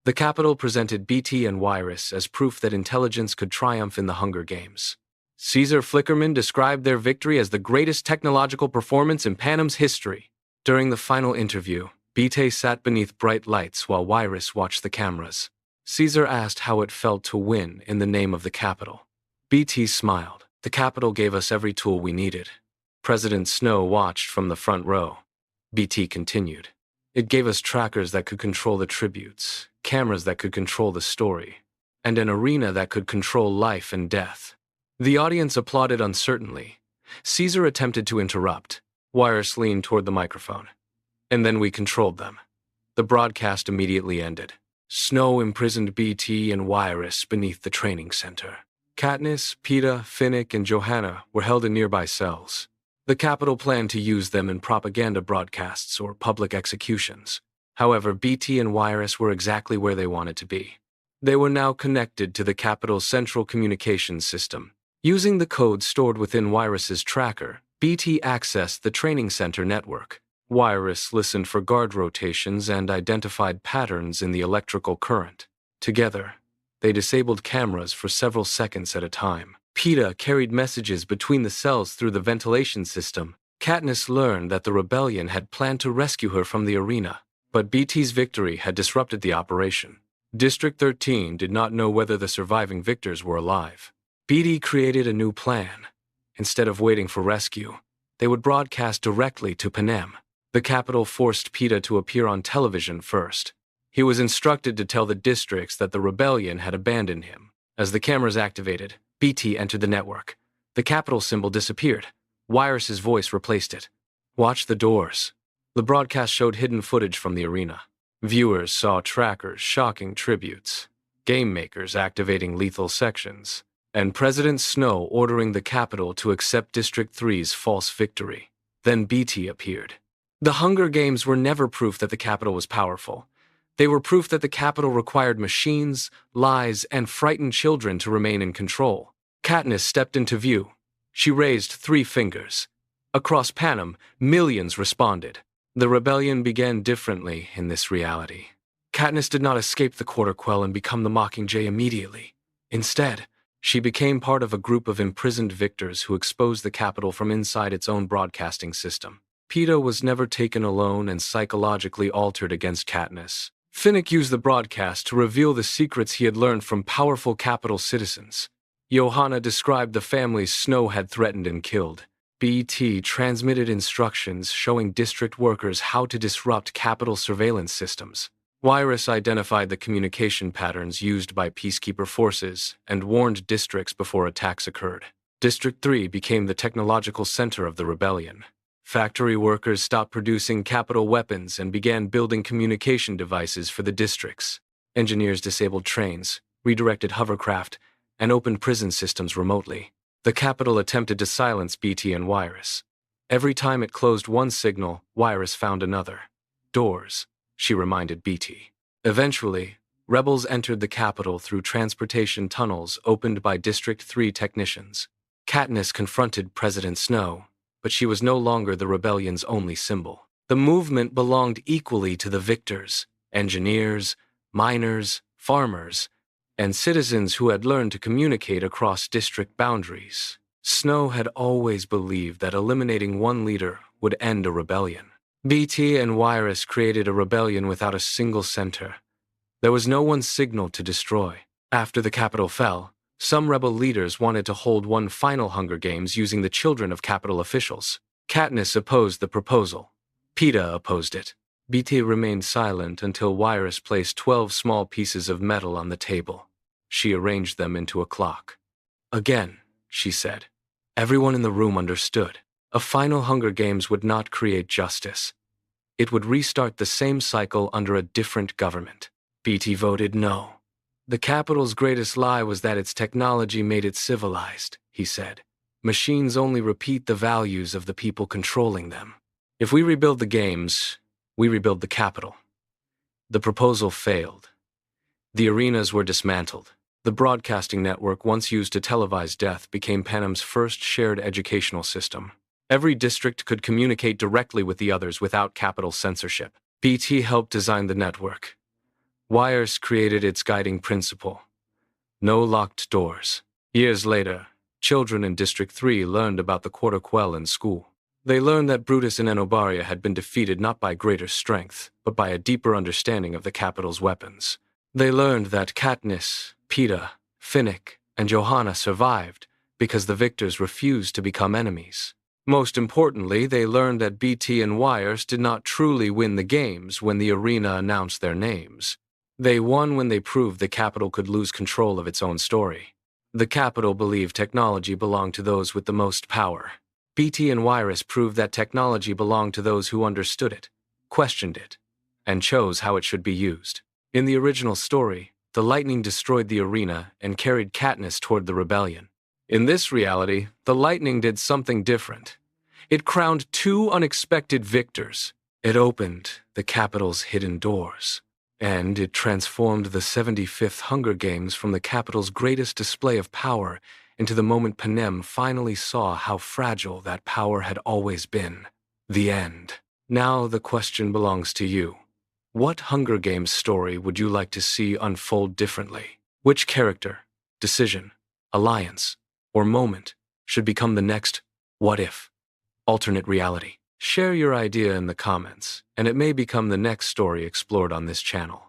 The capital presented Beetee and Wiress as proof that intelligence could triumph in the Hunger Games. Caesar Flickerman described their victory as the greatest technological performance in Panem's history. During the final interview, Beetee sat beneath bright lights while Wiress watched the cameras. Caesar asked how it felt to win in the name of the capital. Beetee smiled. The capital gave us every tool we needed. President Snow watched from the front row. Beetee continued. It gave us trackers that could control the tributes, cameras that could control the story, and an arena that could control life and death. The audience applauded uncertainly. Caesar attempted to interrupt. Wiress leaned toward the microphone. And then we controlled them. The broadcast immediately ended. Snow imprisoned Beetee and Wiress beneath the training center. Katniss, Peeta, Finnick, and Johanna were held in nearby cells. The capital planned to use them in propaganda broadcasts or public executions. However, Beetee and Wiress were exactly where they wanted to be. They were now connected to the capital's central communications system. Using the code stored within Wiress's tracker, Beetee accessed the training center network. Wiress listened for guard rotations and identified patterns in the electrical current. Together, they disabled cameras for several seconds at a time. Peeta carried messages between the cells through the ventilation system. Katniss learned that the rebellion had planned to rescue her from the arena, but Beetee's victory had disrupted the operation. District 13 did not know whether the surviving victors were alive. Beetee created a new plan. Instead of waiting for rescue, they would broadcast directly to Panem. The capital forced Peeta to appear on television first. He was instructed to tell the districts that the rebellion had abandoned him. As the cameras activated, Beetee entered the network. The capital symbol disappeared. Wiress's voice replaced it. Watch the doors. The broadcast showed hidden footage from the arena. Viewers saw trackers shocking tributes, game makers activating lethal sections, and President Snow ordering the capital to accept District 3's false victory. Then Beetee appeared. The Hunger Games were never proof that the capital was powerful. They were proof that the capital required machines, lies, and frightened children to remain in control. Katniss stepped into view. She raised 3 fingers. Across Panem, millions responded. The rebellion began differently in this reality. Katniss did not escape the Quarter Quell and become the Mockingjay immediately. Instead, she became part of a group of imprisoned victors who exposed the capital from inside its own broadcasting system. Peeta was never taken alone and psychologically altered against Katniss. Finnick used the broadcast to reveal the secrets he had learned from powerful capital citizens. Johanna described the families Snow had threatened and killed. Beetee transmitted instructions showing district workers how to disrupt capital surveillance systems. Wiress identified the communication patterns used by peacekeeper forces and warned districts before attacks occurred. District 3 became the technological center of the rebellion. Factory workers stopped producing capital weapons and began building communication devices for the districts. Engineers disabled trains, redirected hovercraft, and opened prison systems remotely. The capital attempted to silence Beetee and Wiress. Every time it closed one signal, Wiress found another. Doors, she reminded Beetee. Eventually, rebels entered the capital through transportation tunnels opened by District 3 technicians. Katniss confronted President Snow, but she was no longer the rebellion's only symbol. The movement belonged equally to the victors, engineers, miners, farmers, and citizens who had learned to communicate across district boundaries. Snow had always believed that eliminating one leader would end a rebellion. Beetee and Wiress created a rebellion without a single center. There was no one signal to destroy. After the capital fell, some rebel leaders wanted to hold one final Hunger Games using the children of capital officials. Katniss opposed the proposal. Peeta opposed it. Beetee remained silent until Wiress placed 12 small pieces of metal on the table. She arranged them into a clock. Again, she said. Everyone in the room understood. A final Hunger Games would not create justice. It would restart the same cycle under a different government. Beetee voted no. The capital's greatest lie was that its technology made it civilized, he said. Machines only repeat the values of the people controlling them. If we rebuild the games, we rebuild the capital. The proposal failed. The arenas were dismantled. The broadcasting network once used to televise death became Panem's first shared educational system. Every district could communicate directly with the others without capital censorship. Beetee helped design the network. Wiress created its guiding principle: no locked doors. Years later, children in District 3 learned about the Quarter Quell in school. They learned that Brutus and Enobaria had been defeated not by greater strength, but by a deeper understanding of the capital's weapons. They learned that Katniss, Peeta, Finnick, and Johanna survived because the victors refused to become enemies. Most importantly, they learned that Beetee and Wiress did not truly win the games when the arena announced their names. They won when they proved the capital could lose control of its own story. The capital believed technology belonged to those with the most power. Beetee and Wiress proved that technology belonged to those who understood it, questioned it, and chose how it should be used. In the original story, the lightning destroyed the arena and carried Katniss toward the rebellion. In this reality, the lightning did something different. It crowned two unexpected victors. It opened the capital's hidden doors. And it transformed the 75th Hunger Games from the capital's greatest display of power into the moment Panem finally saw how fragile that power had always been. The end. Now the question belongs to you. What Hunger Games story would you like to see unfold differently? Which character, decision, alliance, or moment should become the next what if alternate reality? Share your idea in the comments, and it may become the next story explored on this channel.